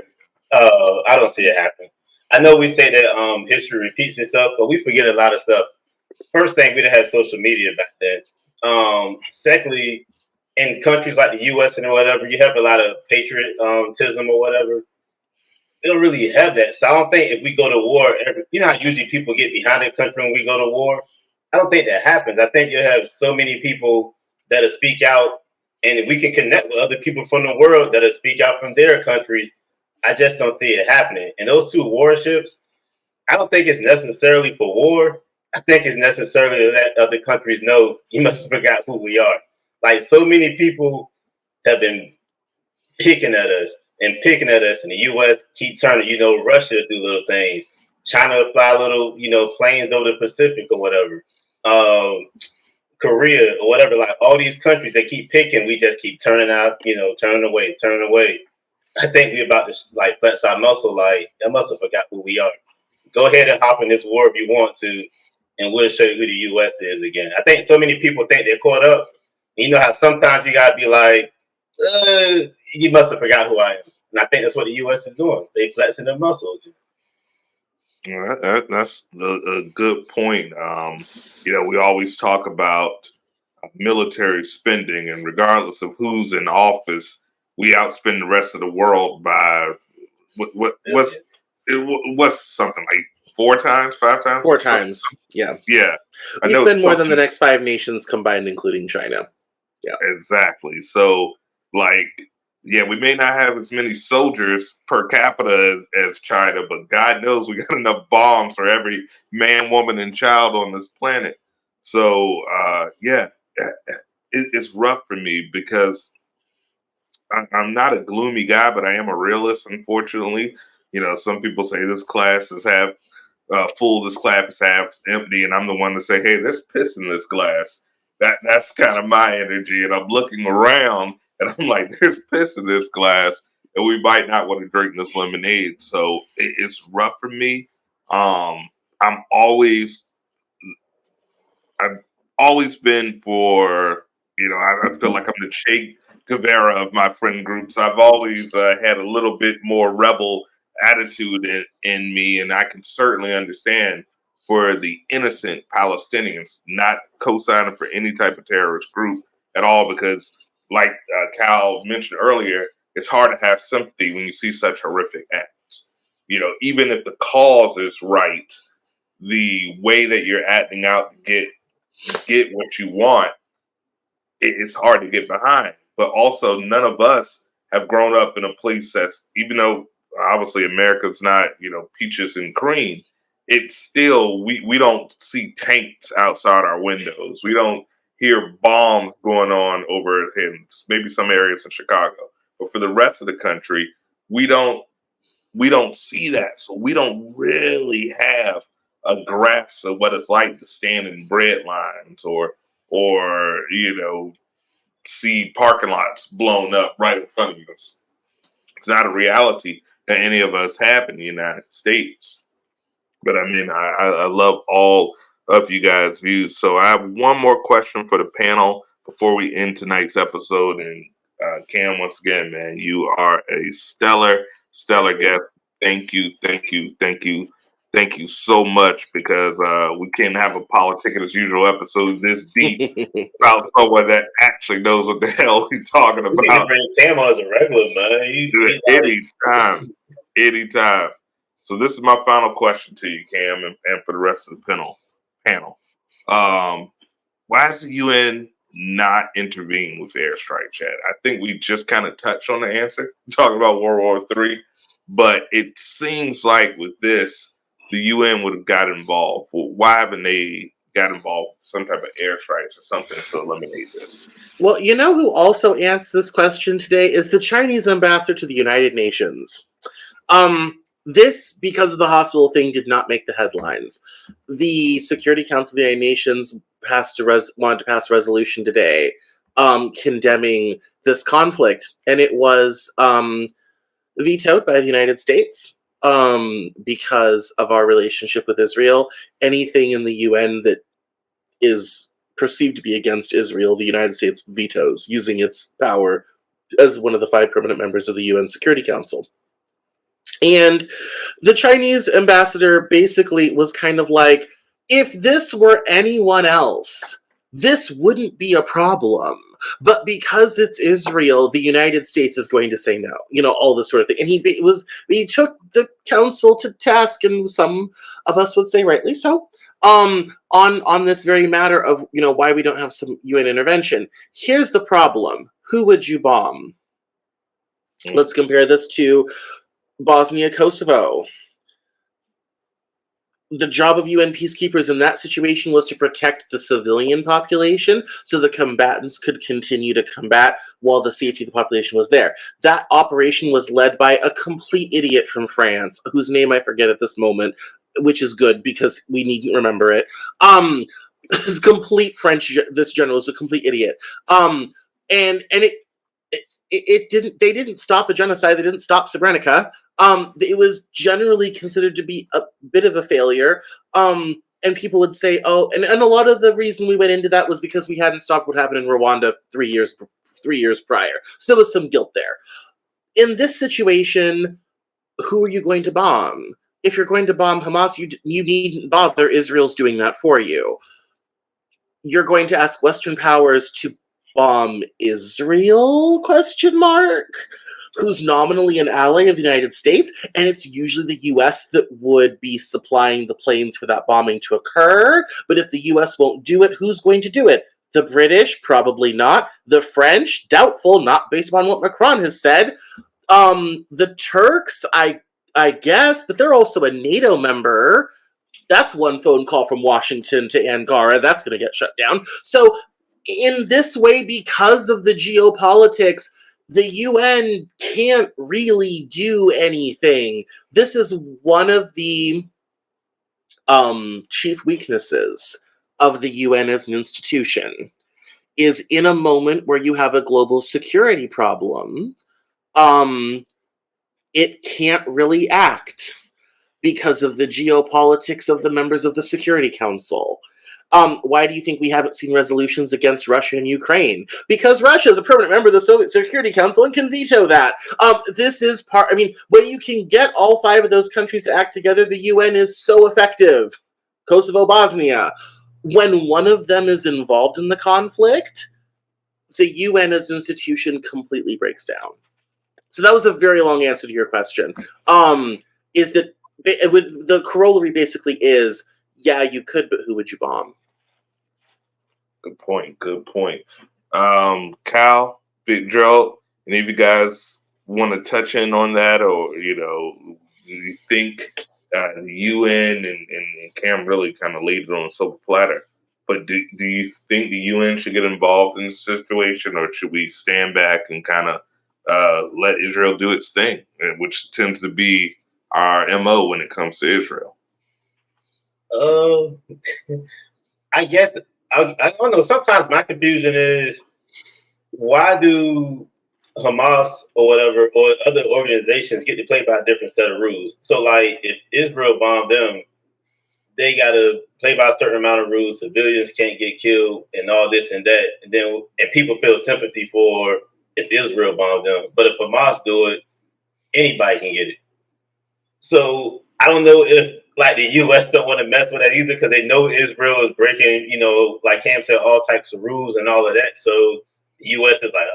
I don't see it happening. I know we say that history repeats itself, but we forget a lot of stuff. First thing, we didn't have social media back then. Secondly, in countries like the U.S. and whatever, you have a lot of patriotism or whatever. They don't really have that. So I don't think if we go to war, you know how usually people get behind the country when we go to war? I don't think that happens. I think you have so many people that'll speak out, and if we can connect with other people from the world that'll speak out from their countries, I just don't see it happening. And those two warships, I don't think it's necessarily for war. I think it's necessarily to let other countries know you must have forgot who we are. Like, so many people have been picking at us and picking at us, and the U.S. keep turning, Russia do little things. China fly little, planes over the Pacific or whatever. Korea or whatever, like all these countries they keep picking, we just keep turning out, turning away. I think we're about to flex our muscle, like, I must have forgot who we are. Go ahead and hop in this war if you want to, and we'll show you who the U.S. is again. I think so many people think they're caught up. You know how sometimes you gotta be like, you must have forgot who I am. And I think that's what the U.S. is doing. They flexing their muscle again. Yeah, that's a good point. We always talk about military spending, and regardless of who's in office, we outspend the rest of the world by what's Billions. what's something like 4 times, 5 times. 4 times. Yeah. Yeah, I We know spend more than the something next 5 nations combined, including China. Yeah. exactly. So, like, yeah, we may not have as many soldiers per capita as China, but God knows we got enough bombs for every man, woman, and child on this planet. So, yeah, it's rough for me because I'm not a gloomy guy, but I am a realist. Unfortunately, some people say this class is half full, this glass is half empty, and I'm the one to say, "Hey, there's piss in this glass." That's kind of my energy, and I'm looking around, and I'm like, "There's piss in this glass, and we might not want to drink this lemonade." So it's rough for me. Um, I'm always I've always been for, I feel like I'm the Che Guevara of my friend groups. I've always had a little bit more rebel attitude in me, and I can certainly understand for the innocent Palestinians not co-signing for any type of terrorist group at all, because, like Cal mentioned earlier, it's hard to have sympathy when you see such horrific acts. Even if the cause is right, the way that you're acting out to get what you want, it's hard to get behind. But also, none of us have grown up in a place that's, even though obviously America's not, peaches and cream, it's still, we don't see tanks outside our windows. We don't hear bombs going on over in maybe some areas in Chicago. But for the rest of the country, we don't we don't see that. So we don't really have a grasp of what it's like to stand in bread lines or see parking lots blown up right in front of us. It's not a reality that any of us have in the United States. But I mean, I love all of you guys' views. So I have one more question for the panel before we end tonight's episode. And Cam, once again, man, you are a stellar guest. Thank you, thank you, thank you, thank you so much, because we can't have a Politicking as Usual episode this deep about someone that actually knows what the hell he's talking We need to about. bring Cam on as a regular, man. Anytime, anytime. So this is my final question to you, Cam, and for the rest of the panel. Um, why does the UN not intervene with airstrike, Chad? I think we just kind of touched on the answer, talking about World War III, but it seems like with this, the UN would have got involved. Well, why haven't they got involved with some type of airstrikes or something to eliminate this? Well, you know who also answered this question today is the Chinese ambassador to the United Nations. This, because of the hospital thing, did not make the headlines. The Security Council of the United Nations wanted to pass a resolution today condemning this conflict, and it was vetoed by the United States because of our relationship with Israel. Anything in the UN that is perceived to be against Israel, the United States vetoes, using its power as one of the 5 permanent members of the UN Security Council. And the Chinese ambassador basically was kind of like, if this were anyone else, this wouldn't be a problem. But because it's Israel, the United States is going to say no. All this sort of thing. And he took the council to task, and some of us would say rightly so, on this very matter of why we don't have some UN intervention. Here's the problem: who would you bomb? Let's compare this to Bosnia, Kosovo. The job of UN peacekeepers in that situation was to protect the civilian population so the combatants could continue to combat while the safety of the population was there. That operation was led by a complete idiot from France, whose name I forget at this moment, which is good because we needn't remember it. This complete French, this general was a complete idiot. And it didn't. They didn't stop a genocide. They didn't stop Srebrenica. It was generally considered to be a bit of a failure. And people would say, oh, and a lot of the reason we went into that was because we hadn't stopped what happened in Rwanda 3 years prior. So there was some guilt there. In this situation, who are you going to bomb? if you're going to bomb Hamas, you needn't bother. Israel's doing that for you. You're going to ask Western powers to bomb Israel? Who's nominally an ally of the United States, and it's usually the US that would be supplying the planes for that bombing to occur. But if the US won't do it, who's going to do it? The British? Probably not. The French? Doubtful, not based on what Macron has said. The Turks? I guess, but they're also a NATO member. That's one phone call from Washington to Ankara. That's going to get shut down. So, in this way, because of the geopolitics, the UN can't really do anything. This is one of the chief weaknesses of the UN as an institution, is in a moment where you have a global security problem, it can't really act because of the geopolitics of the members of the Security Council. Why do you think we haven't seen resolutions against Russia and Ukraine? Because Russia is a permanent member of the Soviet Security Council and can veto that. This is when you can get all 5 of those countries to act together, the UN is so effective. Kosovo, Bosnia. When one of them is involved in the conflict, the UN as an institution completely breaks down. So that was a very long answer to your question. Is that the corollary basically is, yeah, you could, but who would you bomb? Good point. Cal, Big Joe, any of you guys want to touch in on that, or do you think the UN and Cam really kind of laid it on a silver platter? But do you think the UN should get involved in this situation, or should we stand back and kind of let Israel do its thing, which tends to be our MO when it comes to Israel? I guess I don't know. Sometimes my confusion is, why do Hamas or whatever or other organizations get to play by a different set of rules? So, like, if Israel bombed them, they got to play by a certain amount of rules. Civilians can't get killed and all this and that. And people feel sympathy for if Israel bombed them. But if Hamas do it, anybody can get it. So I don't know if, like, the U.S. don't want to mess with that either, because they know Israel is breaking, like Cam said, all types of rules and all of that. So the U.S. is like,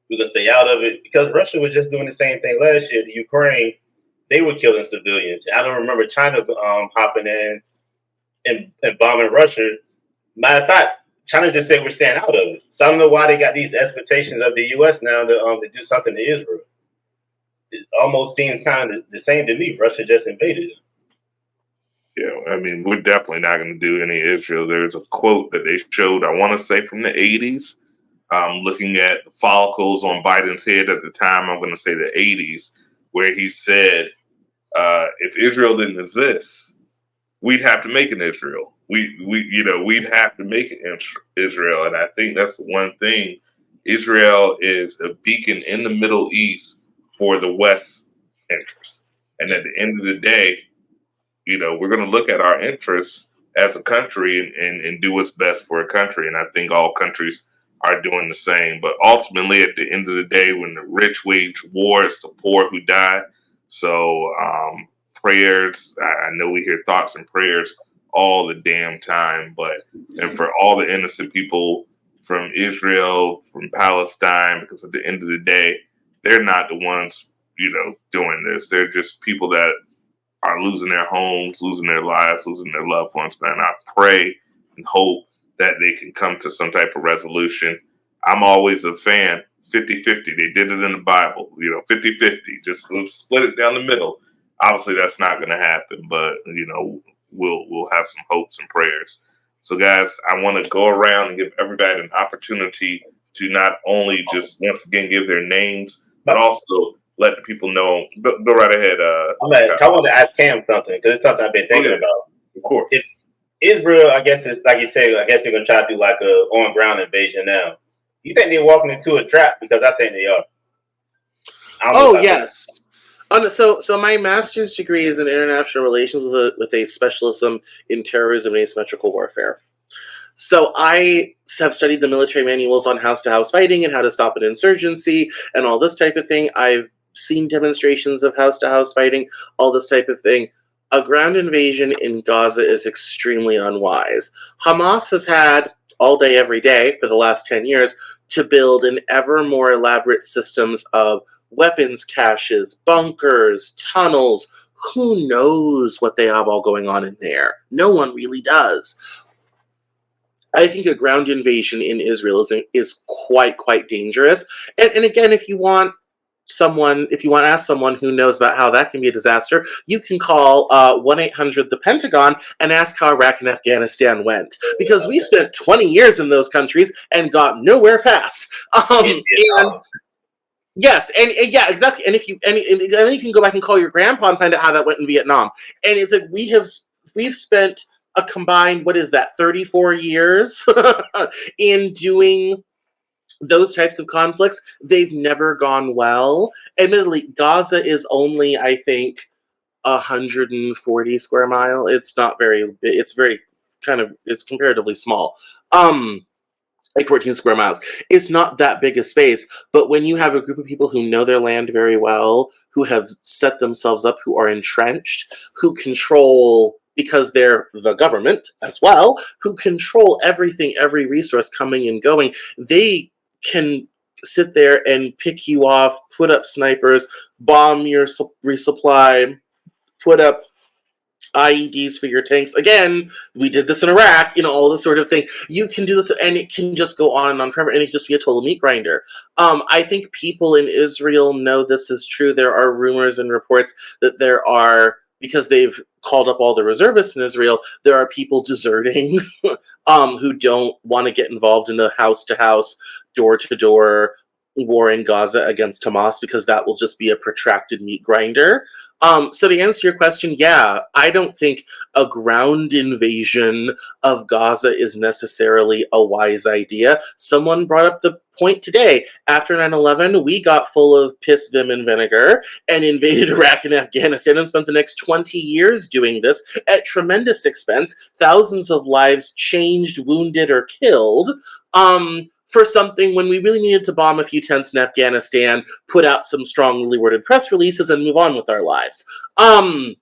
we're gonna stay out of it, because Russia was just doing the same thing last year. The Ukraine, they were killing civilians. I don't remember China hopping in and bombing Russia. Matter of fact, China just said we're staying out of it. So I don't know why they got these expectations of the U.S. now to do something to Israel. It almost seems kind of the same to me. Russia just invaded it. Yeah, I mean, we're definitely not going to do any Israel. There's a quote that they showed, I want to say from the 80s, looking at the follicles on Biden's head at the time, I'm going to say the 80s, where he said, if Israel didn't exist, we'd have to make an Israel. We'd have to make an Israel. And I think that's the one thing. Israel is a beacon in the Middle East for the West's interests. And at the end of the day, we're going to look at our interests as a country and do what's best for a country. And I think all countries are doing the same. But ultimately, at the end of the day, when the rich wage war, it's the poor who die. So prayers, I know we hear thoughts and prayers all the damn time. And for all the innocent people from Israel, from Palestine, because at the end of the day, they're not the ones, doing this. They're just people that are losing their homes, losing their lives, losing their loved ones, man. I pray and hope that they can come to some type of resolution. I'm always a fan, 50-50. They did it in the Bible, 50-50. Just split it down the middle. Obviously, that's not going to happen, but, we'll have some hopes and prayers. So, guys, I want to go around and give everybody an opportunity to not only just once again give their names, but also let the people know. Go right ahead. I want to ask Cam something, because it's something I've been thinking about. Of course. If Israel, I guess, like you say, I guess they're going to try to do like a on-ground invasion now. You think they're walking into a trap? Because I think they are. Oh, yes. So my master's degree is in international relations with a specialism in terrorism and asymmetrical warfare. So I have studied the military manuals on house-to-house fighting and how to stop an insurgency and all this type of thing. I've seen demonstrations of house-to-house fighting, all this type of thing. A ground invasion in Gaza is extremely unwise. Hamas has had, all day, every day, for the last 10 years, to build an ever more elaborate systems of weapons caches, bunkers, tunnels. Who knows what they have all going on in there? No one really does. I think a ground invasion in Israel is quite dangerous. And again, if you want to ask someone who knows about how that can be a disaster, you can call 1-800 the Pentagon and ask how Iraq and Afghanistan went, because we spent 20 years in those countries and got nowhere fast. And yes, and yeah, exactly. And if you and then you can go back and call your grandpa and find out how that went in Vietnam. And it's like we've spent a combined, what is that, 34 years in doing those types of conflicts. They've never gone well. Admittedly, Gaza is only, I think, 140 square mile. It's not very big. It's comparatively small. Like 14 square miles. It's not that big a space, but when you have a group of people who know their land very well, who have set themselves up, who are entrenched, who control, because they're the government as well, who control everything, every resource coming and going, they can sit there and pick you off, put up snipers, bomb your resupply, put up IEDs for your tanks. Again, we did this in Iraq, all this sort of thing. You can do this, and it can just go on and on forever, and it can just be a total meat grinder. I think people in Israel know this is true. There are rumors and reports that there are, because they've called up all the reservists in Israel, there are people deserting who don't want to get involved in the house-to-house, door-to-door war in Gaza against Hamas, because that will just be a protracted meat grinder. So to answer your question, yeah, I don't think a ground invasion of Gaza is necessarily a wise idea. Someone brought up the point today. After 9/11, we got full of piss, vim, and vinegar and invaded Iraq and Afghanistan and spent the next 20 years doing this at tremendous expense. Thousands of lives changed, wounded, or killed. For something when we really needed to bomb a few tents in Afghanistan, put out some strongly worded press releases, and move on with our lives. And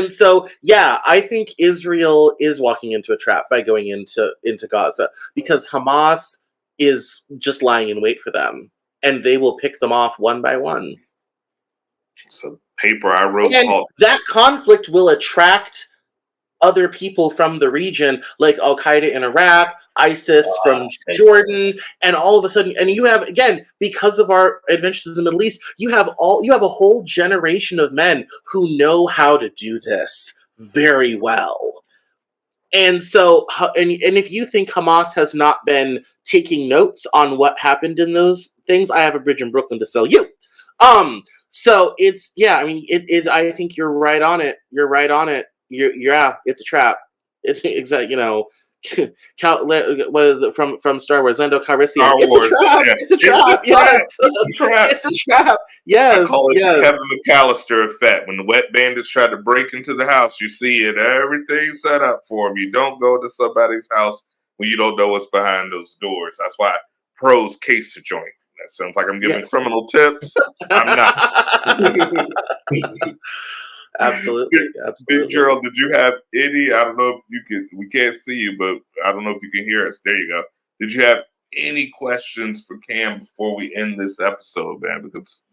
so, yeah, I think Israel is walking into a trap by going into Gaza, because Hamas is just lying in wait for them, and they will pick them off one by one. It's a paper I wrote and called... that conflict will attract other people from the region, like Al-Qaeda in Iraq, ISIS from Jordan, and all of a sudden, and you have, again, because of our adventures in the Middle East, you have a whole generation of men who know how to do this very well. And so, and if you think Hamas has not been taking notes on what happened in those things, I have a bridge in Brooklyn to sell you. So it's, yeah, I mean, it is, I think you're right on it. You're right on it. Yeah, it's a trap. It's exactly, what is it from Star Wars? Lando Calrissian. Star Wars. It's a trap. Yes, it's a trap. Yes, I call it yes. the Kevin McAllister effect. When the wet bandits try to break into the house, you see it. Everything's set up for them. You don't go to somebody's house when you don't know what's behind those doors. That's why pros case the joint. That sounds like I'm giving criminal tips. I'm not. Absolutely. Big Gerald, did you have any? I don't know if you can. We can't see you, but I don't know if you can hear us. There you go. Did you have any questions for Cam before we end this episode, man? Because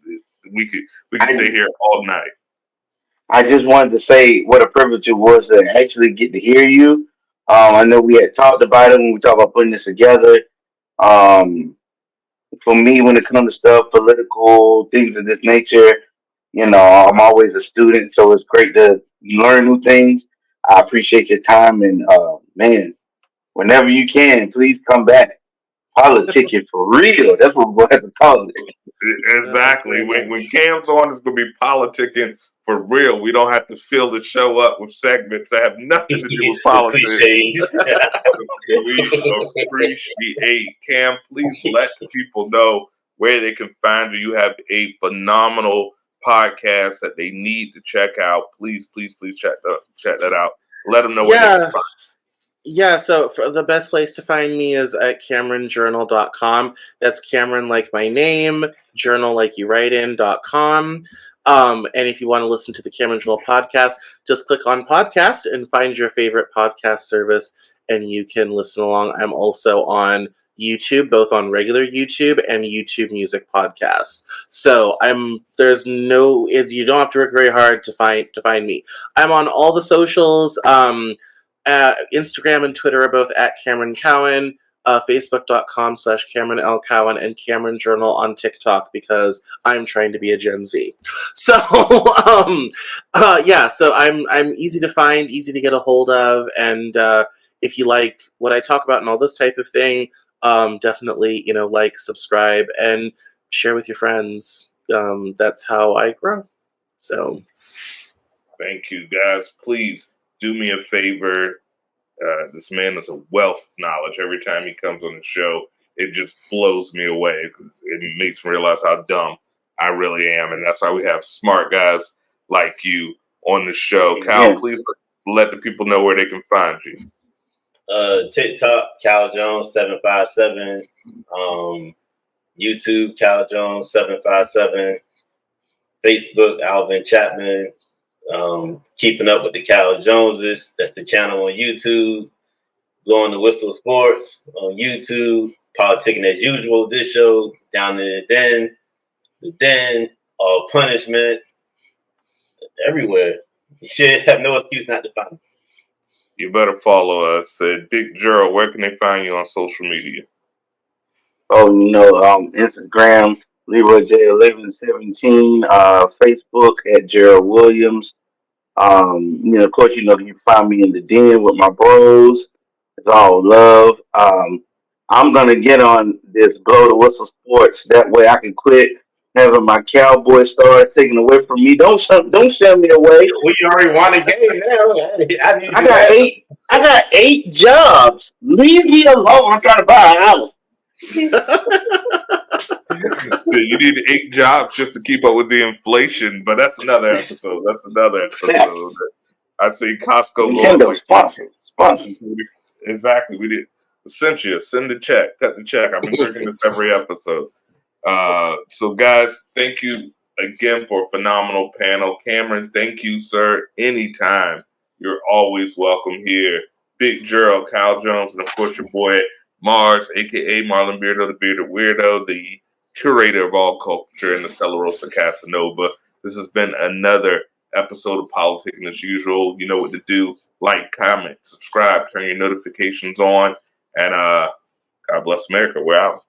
we could stay here all night. I just wanted to say what a privilege it was to actually get to hear you. I know we had talked about it when we talked about putting this together. For me, when it comes to stuff, political things of this nature, I'm always a student, so it's great to learn new things. I appreciate your time, and man, whenever you can, please come back. Politicking for real. That's what we're going to have to call it. Exactly. When Cam's on, it's going to be politicking for real. We don't have to fill the show up with segments that have nothing to do with politics. We appreciate Cam. Please let people know where they can find you. You have a phenomenal podcast that they need to check out. Please check that out. Let them know where they can find you. Yeah, so for the best place to find me is at CameronJournal.com. That's Cameron like my name, journal like you write in.com. And if you want to listen to the Cameron Journal podcast, just click on podcast and find your favorite podcast service and you can listen along. I'm also on YouTube, both on regular YouTube and YouTube Music Podcasts. So you don't have to work very hard to find me. I'm on all the socials. Instagram and Twitter are both at Cameron Cowan, Facebook.com/Cameron L. Cowan, and Cameron Journal on TikTok because I'm trying to be a Gen Z. So, so I'm easy to find, easy to get a hold of, and if you like what I talk about and all this type of thing, definitely like, subscribe, and share with your friends. That's how I grow. So, Thank you, guys. Please do me a favor. This man is a wealth of knowledge. Every time he comes on the show, it just blows me away. It makes me realize how dumb I really am. And that's why we have smart guys like you on the show. Cal, Yes. please let the people know where they can find you. TikTok, Cal Jones 757. YouTube, Cal Jones 757. Facebook, Alvin Chapman. Keeping Up with the Cal Joneses. That's the channel on YouTube. Blowing the Whistle Sports on YouTube. Politicking as Usual. This show down in the Den, All Punishment. Everywhere. You should have no excuse not to find me. You better follow us. Big Gerald, where can they find you on social media? Instagram, Leroy J1117, Facebook at Gerald Williams. Of course, you can find me in the den with my bros. It's all love. I'm gonna get on this Blow the Whistle Sports. That way, I can quit having my cowboy star taken away from me. Don't send me away. We already won a game now. I need to I do got that. eight. I got 8 jobs. Leave me alone. I'm trying to buy a house. So you need 8 jobs just to keep up with the inflation, but that's another episode. Facts. I see Costco going Nintendo like sponsor. exactly. We did send the check, cut the check. I've been drinking this every episode. So guys, thank you again for a phenomenal panel. Cameron, thank you, sir. Anytime. You're always welcome here. Big Gerald, Kyle Jones, and of course your boy Mars, aka Marlon Beardo, the Bearded Weirdo, the curator of all culture in the Celerosa Casanova. This has been another episode of Politicking as Usual. You know what to do. Like, comment, subscribe, turn your notifications on, and God bless America. We're out.